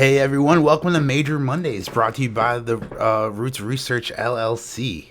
Hey everyone, welcome to Major Mondays, brought to you by the Roots Research LLC.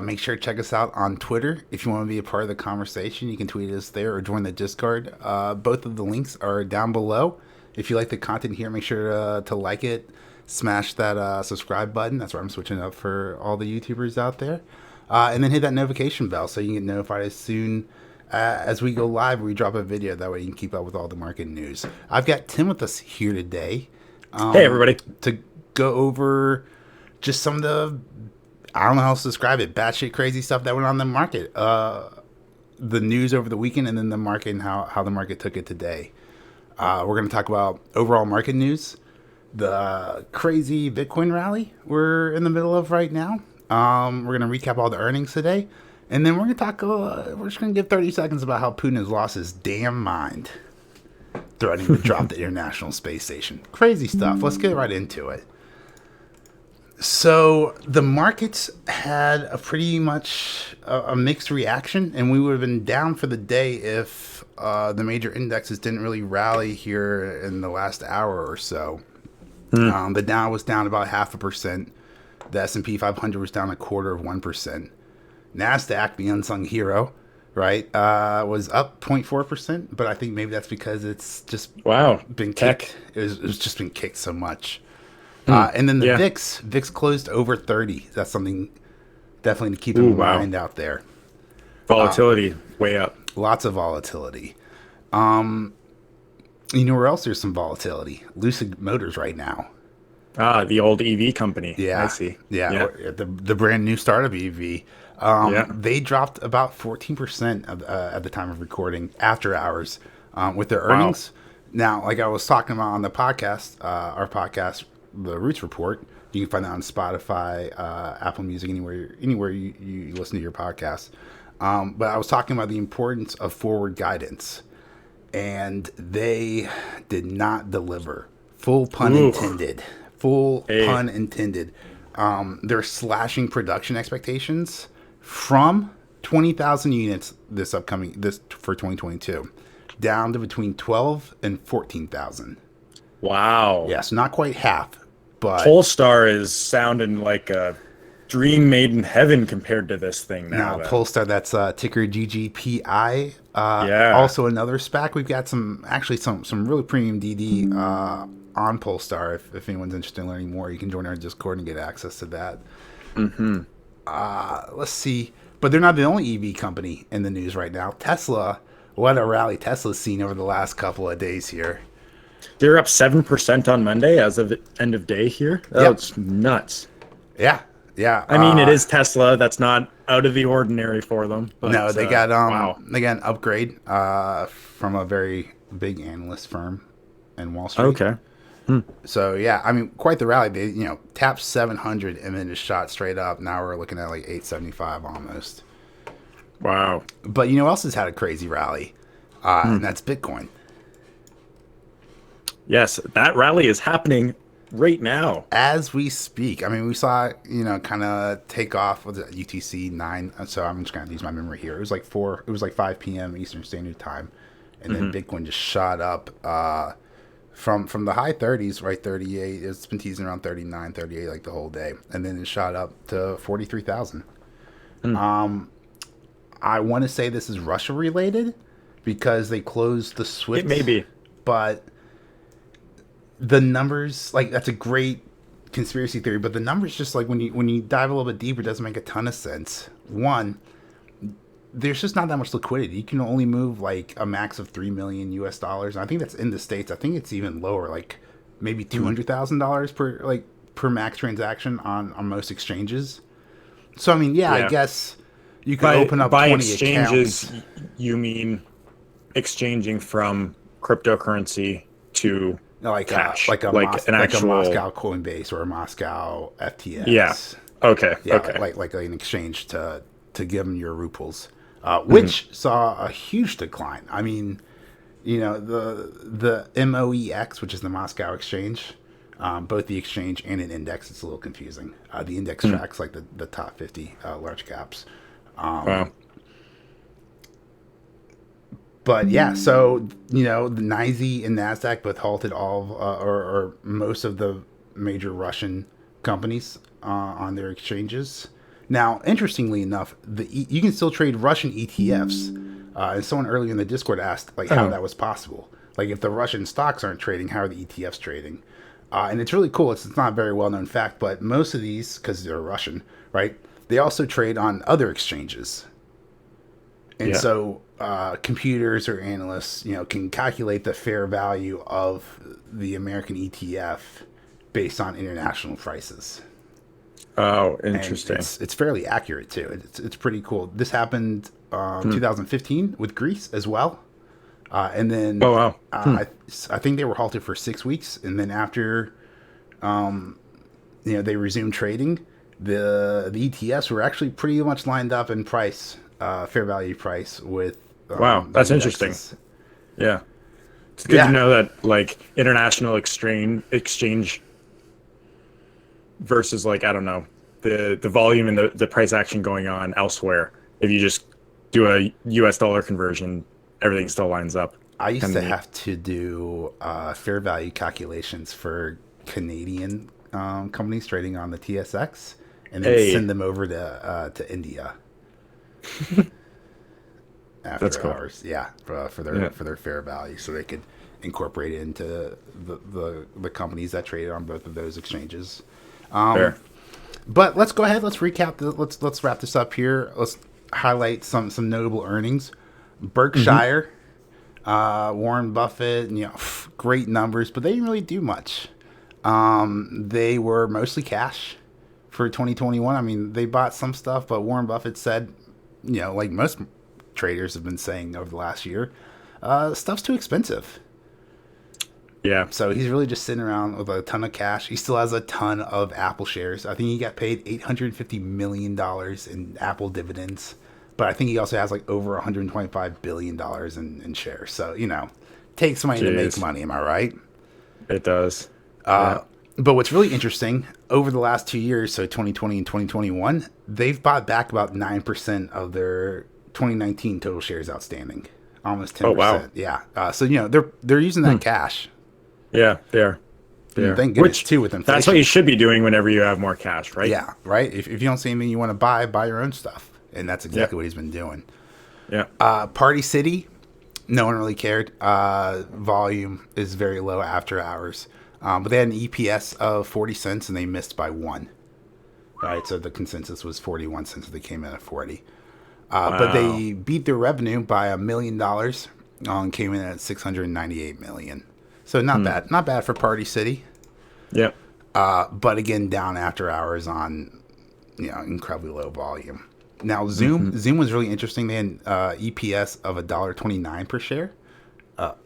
Make sure to check us out on Twitter. If you want to be a part of the conversation, you can tweet us there or join the Discord. Both of the links are down below. If you like the content here, make sure to like it, smash that subscribe button. That's where I'm switching up for all the YouTubers out there. And then hit that notification bell so you can get notified as soon as we go live, we drop a video. That way you can keep up with all the market news. I've got Tim with us here today. Hey, everybody. To go over just some of the, I don't know how else to describe it, batshit crazy stuff that went on in the market. The news over the weekend and then the market and how the market took it today. We're going to talk about overall market news, the crazy Bitcoin rally we're in the middle of right now. We're going to recap all the earnings today. And then we're going to talk, we're just going to give 30 seconds about how Putin has lost his damn mind, threatening to drop the International Space Station. Crazy stuff. Let's get right into it. So the markets had a pretty much a mixed reaction, and we would have been down for the day if the major indexes didn't really rally here in the last hour or so. The Dow was down about 0.5%. The S&P 500 was down 0.25%. NASDAQ, the unsung hero, right, was up 0.4%, but I think maybe that's because it's just been kicked. It's just been kicked so much. And then the VIX closed over 30. That's something definitely to keep in mind out there. Volatility way up. Lots of volatility. You know where else there's some volatility? Lucid Motors right now. The old EV company. Yeah, I see. Yeah. The brand new startup EV. They dropped about 14% at the time of recording after hours with their earnings. Now, like I was talking about on the podcast, our podcast, The Roots Report, you can find that on Spotify, Apple Music, anywhere you listen to your podcast. But I was talking about the importance of forward guidance, and they did not deliver. Full pun intended. Pun intended. They're slashing production expectations from 20,000 units this for 2022 down to between 12 and 14,000. Wow. Yes, not quite half, but Polestar is sounding like a dream made in heaven compared to this thing now. Polestar, that's ticker GGPI. Also another SPAC. We've got some really premium DD on Polestar. If anyone's interested in learning more, you can join our Discord and get access to that. Let's see. But they're not the only EV company in the news right now. Tesla, what a rally Tesla's seen over the last couple of days here. They're up 7% on Monday as of the end of day here. That's nuts. Yeah. I mean, it is Tesla. That's not out of the ordinary for them. But, no, they got they got an upgrade from a very big analyst firm in Wall Street. Okay. So yeah, I mean, quite the rally. They tapped 700 and then just shot straight up. Now we're looking at like 875 almost. Wow. But you know who else has had a crazy rally? And that's Bitcoin. Yes, that rally is happening right now as we speak. I mean, we saw kind of take off with UTC 9. So I'm just gonna use my memory here. It was like 5 p.m. Eastern Standard Time, and then Bitcoin just shot up from the high 30s, right? 38. It's been teasing around 39, 38 like the whole day, and then it shot up to 43,000. I want to say this is Russia related because they closed the SWIFT. It may be, but the numbers, like, that's a great conspiracy theory, but the numbers just like when you dive a little bit deeper, it doesn't make a ton of sense. One, there's just not that much liquidity. You can only move like a max of $3 million US. And I think that's in the States. I think it's even lower, like maybe $200,000 per max transaction on most exchanges. So I mean, I guess you could open up 20 exchanges, accounts. You mean exchanging from cryptocurrency to cash, like a actual Moscow Coinbase or a Moscow FTX. Yeah. Okay. Like an exchange to give them your rubles, which saw a huge decline. I mean, the MOEX, which is the Moscow exchange, both the exchange and an index, it's a little confusing. The index tracks like the top 50 large caps. Wow. But yeah, so the NYSE and Nasdaq both halted or most of the major Russian companies on their exchanges. Now, interestingly enough, you can still trade Russian ETFs. And someone earlier in the Discord asked how that was possible. Like, if the Russian stocks aren't trading, how are the ETFs trading? And it's really cool. It's not a very well known fact, but most of these, because they're Russian, right? They also trade on other exchanges. And so computers or analysts, can calculate the fair value of the American ETF based on international prices. Oh, interesting. And it's fairly accurate too. It's pretty cool. This happened 2015 with Greece as well. And then I think they were halted for 6 weeks, and then after they resumed trading, the ETFs were actually pretty much lined up in price, fair value price with that's interesting. Yeah, it's good to know that, like, international exchange versus, like, I don't know, the volume and the price action going on elsewhere. If you just do a US dollar conversion, everything still lines up. I used to have to do fair value calculations for Canadian companies trading on the TSX, and then send them over to India. That's cool. Hours, for their fair value, so they could incorporate it into the companies that traded on both of those exchanges. But let's go ahead. Let's recap. Let's wrap this up here. Let's highlight some notable earnings. Berkshire, Warren Buffett, great numbers, but they didn't really do much. They were mostly cash for 2021. I mean, they bought some stuff, but Warren Buffett said, like most traders have been saying over the last year, stuff's too expensive. Yeah. So he's really just sitting around with a ton of cash. He still has a ton of Apple shares. I think he got paid $850 million in Apple dividends. But I think he also has like over $125 billion in shares. So, takes money to make money. Am I right? It does. But what's really interesting, over the last 2 years, so 2020 and 2021, they've bought back about 9% of their 2019 total shares outstanding. Almost 10%. Oh, wow. Yeah. So, they're using that cash. Yeah, they are. Thank goodness, too, with inflation. That's what you should be doing whenever you have more cash, right? Yeah, right? If you don't see anything you want to buy your own stuff. And that's exactly what he's been doing. Yeah. Party City, no one really cared. Volume is very low after hours. But they had an EPS of 40 cents, and they missed by 1. Right, so the consensus was 41 cents. They came in at 40. But they beat their revenue by $1 million and came in at $698 million. So not bad. Not bad for Party City. Yeah. But again, down after hours on incredibly low volume. Now, Zoom was really interesting. They had EPS of $1.29 per share,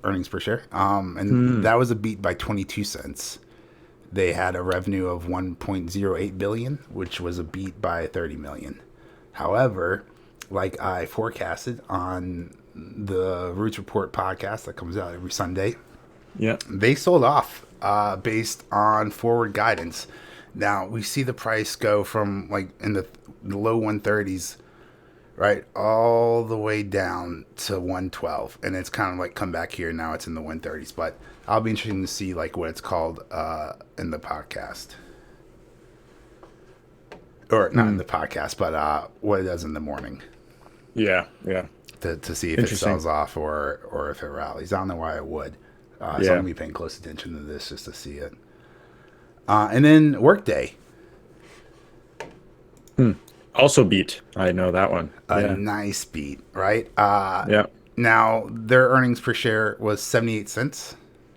earnings per share, and that was a beat by 22 cents. They had a revenue of $1.08 billion, which was a beat by 30 million. However, like I forecasted on the Roots Report podcast that comes out every Sunday, they sold off based on forward guidance. Now, we see the price go from like in the low 130s, right, all the way down to 112. And it's kind of like come back here. Now it's in the 130s. But I'll be interested to see like what it's called in the podcast. Or not in the podcast, but what it does in the morning. Yeah. To see if it sells off or if it rallies. I don't know why it would. So I'm going to be paying close attention to this just to see it. And then Workday. Also beat. I know that one. A nice beat, right? Yeah. Now, their earnings per share was 78 cents,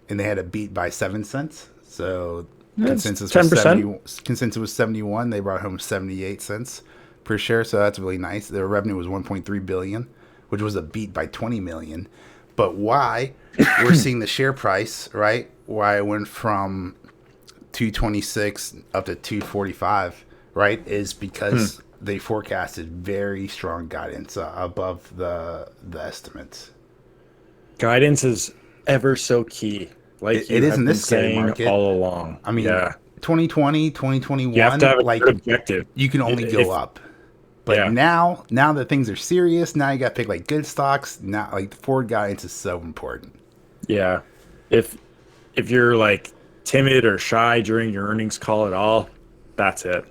and they had a beat by 7 cents. So consensus was 71. They brought home 78 cents per share, so that's really nice. Their revenue was 1.3 billion, which was a beat by 20 million. But why we're seeing the share price, right? Why it went from 226 up to 245, right, is because they forecasted very strong guidance above the estimates. Guidance is ever so key. Like it is in this scary market all along. I mean, 2020, 2021, you have to have a good objective. You can only go up. But now that things are serious, now you got to pick like good stocks. Now, like the forward guidance is so important. Yeah. If you're like timid or shy during your earnings call at all, that's it.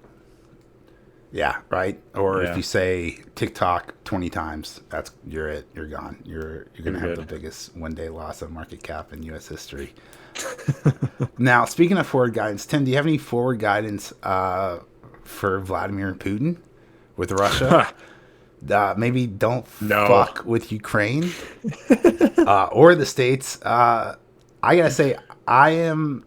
Yeah, right. Or if you say TikTok 20 times, you're it. You're gone. You're gonna have the biggest one-day loss of market cap in U.S. history. Now, speaking of forward guidance, Tim, do you have any forward guidance for Vladimir Putin with Russia? Maybe don't fuck with Ukraine or the States. I gotta say, I am.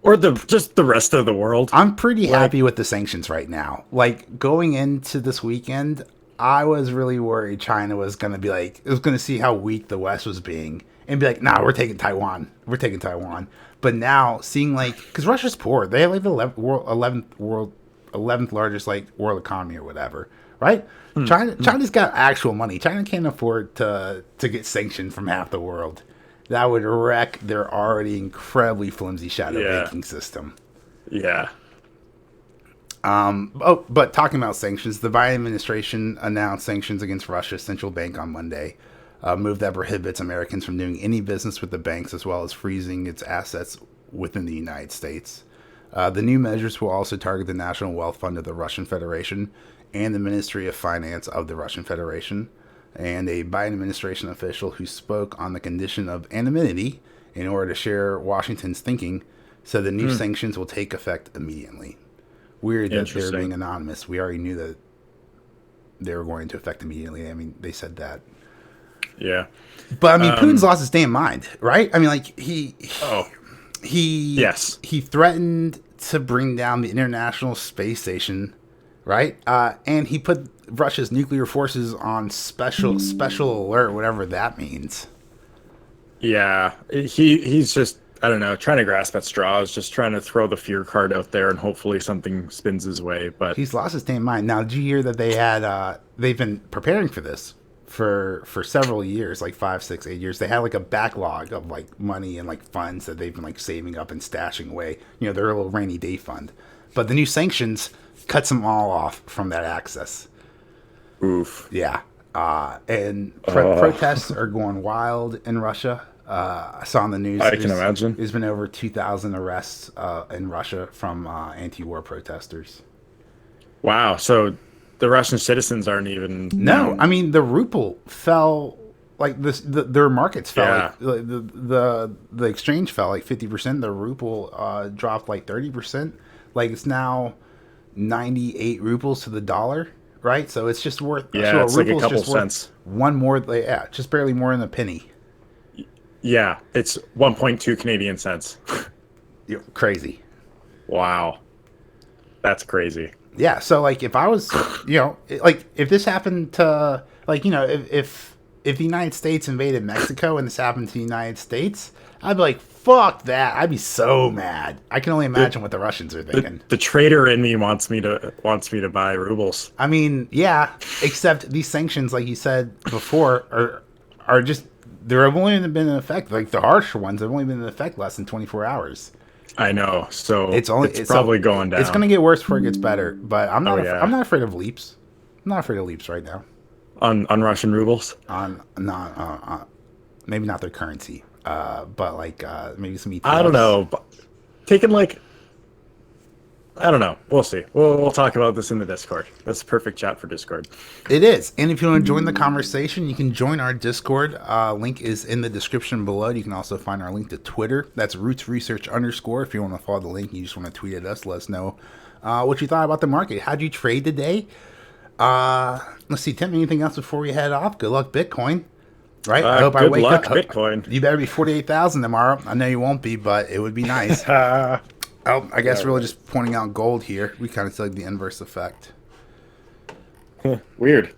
Or just the rest of the world. I'm pretty happy with the sanctions right now. Like, going into this weekend, I was really worried China was going to be like, it was going to see how weak the West was being and be like, nah, we're taking Taiwan. We're taking Taiwan. But now, seeing like, because Russia's poor. They have like the 11th largest like world economy or whatever, right? China's got actual money. China can't afford to get sanctioned from half the world. That would wreck their already incredibly flimsy shadow banking system. Yeah. But talking about sanctions, the Biden administration announced sanctions against Russia's central bank on Monday, a move that prohibits Americans from doing any business with the banks as well as freezing its assets within the United States. The new measures will also target the National Wealth Fund of the Russian Federation and the Ministry of Finance of the Russian Federation. And a Biden administration official who spoke on the condition of anonymity in order to share Washington's thinking said the new sanctions will take effect immediately. Weird that they're being anonymous. We already knew that they were going to affect immediately. I mean, they said that. Yeah. But, I mean, Putin's lost his damn mind, right? I mean, like, he threatened to bring down the International Space Station, right? And he put Russia's nuclear forces on special alert, whatever that means. Yeah, he's just, I don't know, trying to grasp at straws, just trying to throw the fear card out there, and hopefully something spins his way. But he's lost his damn mind. Now, did you hear that they've been preparing for this for several years, like 5, 6, 8 years? They had like a backlog of like money and like funds that they've been like saving up and stashing away. You know, their little rainy day fund. But the new sanctions cuts them all off from that access. Oof. Yeah. And protests are going wild in Russia. I saw on the news. I can imagine. There's been over 2,000 arrests in Russia from anti-war protesters. Wow. So the Russian citizens aren't even... No. I mean, the ruble fell... Like, their markets fell. Yeah. Like, the exchange fell like 50%. The ruble dropped like 30%. Like, it's now 98 rubles to the dollar. Right, so it's just worth. Yeah, so it's like a couple cents. One more, just barely more than a penny. Yeah, it's 1.2 Canadian cents. Crazy. Wow, that's crazy. Yeah, so like if I was, like if this happened to, like if the United States invaded Mexico and this happened to the United States, I'd be like, fuck that. I'd be so mad. I can only imagine what the Russians are thinking. The trader in me wants me to buy rubles. I mean, yeah, except these sanctions, like you said before, are just, they're only been in effect, like the harsher ones have only been in effect less than 24 hours. I know. So it's probably going down. It's going to get worse before it gets better, but I'm not afraid of leaps. I'm not afraid of leaps right now. On Russian rubles? Maybe not their currency. But like maybe some ETFs. I don't know. Taking like, I don't know. We'll see. We'll talk about this in the Discord. That's a perfect chat for Discord. It is. And if you want to join the conversation, you can join our Discord. Link is in the description below. You can also find our link to Twitter. That's rootsresearch_. If you want to follow the link, you just want to tweet at us. Let us know what you thought about the market. How'd you trade today? Let's see, Tim, anything else before we head off? Good luck, Bitcoin. Right? I hope I wake up. Bitcoin. You better be 48,000 tomorrow. I know you won't be, but it would be nice. I guess really just pointing out gold here. We kind of see like the inverse effect. Weird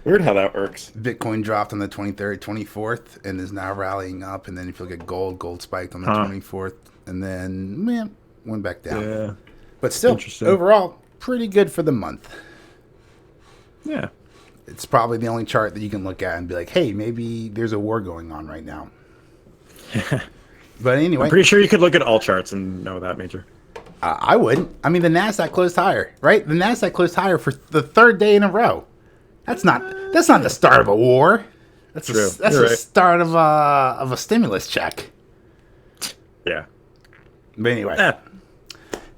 how that works. Bitcoin dropped on the 23rd, 24th, and is now rallying up. And then if you look at gold spiked on the 24th, and then went back down. Yeah. But still, overall, pretty good for the month. Yeah. It's probably the only chart that you can look at and be like, hey, maybe there's a war going on right now. But anyway. I'm pretty sure you could look at all charts and know that, Major. I wouldn't. I mean, the Nasdaq closed higher, right? The Nasdaq closed higher for the third day in a row. That's not the start of a war. That's True. That's the start of a stimulus check. Yeah. But anyway,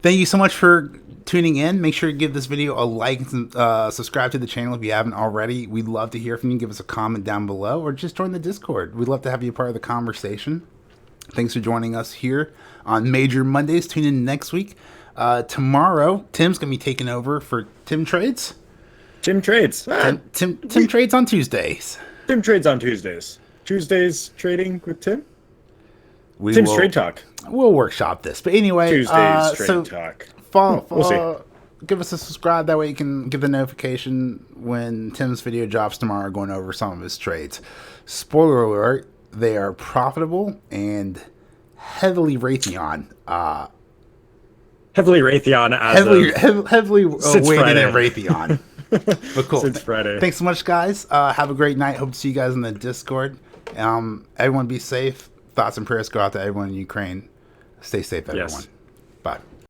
thank you so much for tuning in. Make sure to give this video a like and subscribe to the channel if you haven't already. We'd love to hear from you. Give us a comment down below or just join the Discord. We'd love to have you a part of the conversation. Thanks for joining us here on Major Mondays. Tune in next week. Tomorrow, Tim's going to be taking over for Tim Trades. Tim Trades. Tim Trades on Tuesdays. Tim Trades on Tuesdays. Tuesdays trading with Tim? Tim's Trade Talk. We'll workshop this. But anyway, Tuesdays Trade Talk. We'll see. Give us a subscribe. That way you can get the notification when Tim's video drops tomorrow going over some of his trades. Spoiler alert. They are profitable and heavily Raytheon. Heavily Raytheon heavily weighted Friday. in Raytheon. But cool. Since Friday. Thanks so much, guys. Have a great night. Hope to see you guys in the Discord. Everyone be safe. Thoughts and prayers go out to everyone in Ukraine. Stay safe, everyone. Yes. Bye.